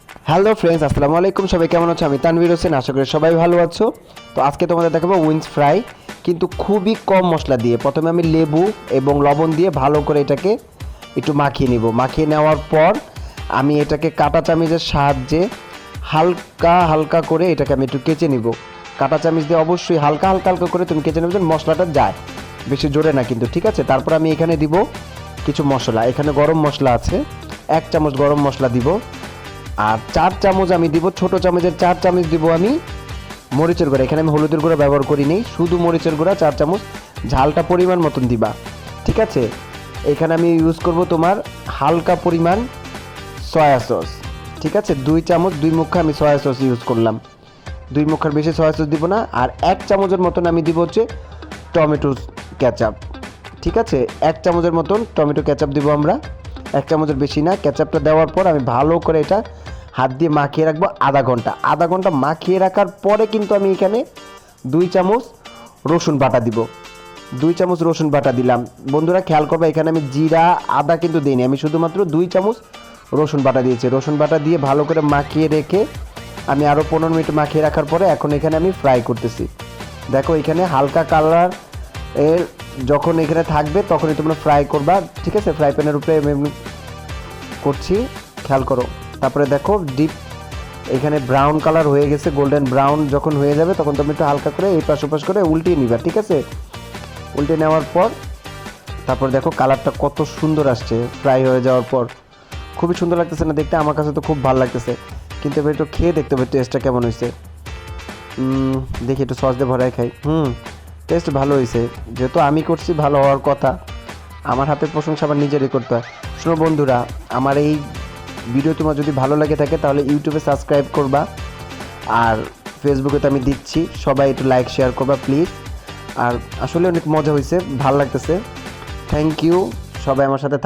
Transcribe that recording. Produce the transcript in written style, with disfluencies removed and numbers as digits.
Hello friends, আসসালামু আলাইকুম। সবাই কেমন আছো? আমি তানভীর হোসেন, আশা করি সবাই ভালো আছো। তো আজকে তোমাদের দেখাবো উইংস ফ্রাই, কিন্তু খুবই কম মশলা দিয়ে। প্রথমে আমি লেবু এবং লবণ দিয়ে ভালো করে এটাকে একটু মাখিয়ে নিব। মাখিয়ে নেওয়ার পর আমি এটাকে কাঁটা চামচের সাহায্যে হালকা হালকা করে এটাকে আমি একটু কেচে নিব। কাঁটা চামচ দিয়ে অবশ্যই হালকা হালকা হালকা করে তুমি কেচে নেবে যেন মশলাটা যায়, বেশি জোরে না কিন্তু, ঠিক আছে? তারপর আমি এখানে দিব কিছু মশলা। এখানে গরম মশলা আছে, 1 চামচ গরম মশলা দিব। আর 4 চামচ আমি দিব, ছোট চামচের 4 চামচ দিব আমি মরিচের গুঁড়া। এখানে আমি হলুদের গুঁড়া ব্যবহার করি নেই, শুধু মরিচের গুঁড়া 4 চামচ। ঝালটা পরিমাণ মতন দিবা, ঠিক আছে? এখানে আমি ইউজ করব তোমার হালকা পরিমাণ সয়া সস, ঠিক আছে? 2 চামচ, 2 মুখা আমি সয়া সস ইউজ করলাম। 2 মুখার বেশি সয়া সস দিব না। আর 1 চামচের মতন আমি দিব হচ্ছে টমেটো কেচাপ, ঠিক আছে? 1 চামচের মতন টমেটো কেচাপ দিব আমরা, 1 চামচের বেশি না। কেচাপটা দেওয়ার পর আমি ভালো করে এটা হাত দিয়ে মাখিয়ে রাখবো আধা ঘন্টা মাখিয়ে রাখার পরে কিন্তু আমি এখানে 2 চামচ রসুন বাটা দিব। 2 চামচ রসুন বাটা দিলাম। বন্ধুরা খেয়াল করবে, এখানে আমি জিরা আদা কিন্তু দিইনি, আমি শুধুমাত্র 2 চামচ রসুন বাটা দিয়েছি। রসুন বাটা দিয়ে ভালো করে মাখিয়ে রেখে আমি আরও 15 মিনিট মাখিয়ে রাখার পরে এখন এখানে আমি ফ্রাই করতেছি। দেখো এখানে হালকা কালার এর যখন এখানে থাকবে তখনই তোমরা ফ্রাই করবা, ঠিক আছে? ফ্রাই প্যানের উপরে আমি করছি, খেয়াল করো। তারপরে দেখো ডিপ এখানে ব্রাউন কালার হয়ে গেছে, গোল্ডেন ব্রাউন যখন হয়ে যাবে তখন তুমি একটু হালকা করে এই পাশ ওপাশ করে উল্টিয়ে নিবা, ঠিক আছে? উল্টে নেওয়ার পর তারপর দেখো কালারটা কত সুন্দর আসছে ফ্রাই হয়ে যাওয়ার পর। খুবই সুন্দর লাগতেছে না দেখতে? আমার কাছে তো খুব ভালো লাগতেছে, কিন্তু এবার একটু খেয়ে দেখতে হবে টেস্টটা কেমন হয়েছে। দেখি একটু সস দিয়ে ভরাই খাই। টেস্ট ভালো হয়েছে, যেহেতু আমি করছি ভালো হওয়ার কথা। আমার হাতের প্রশংসা আবার নিজেরই করতে হয়। শোনো বন্ধুরা, আমার এই ভিডিও তোমার যদি ভালো লাগে থাকে তাহলে ইউটিউবে সাবস্ক্রাইব করবা, আর ফেসবুকে তো আমি দিচ্ছি, সবাই একটু লাইক শেয়ার করবা প্লিজ। আর আসলে অনেক মজা হয়েছে, ভালো লাগতেছে। থ্যাংক ইউ, সবাই আমার সাথে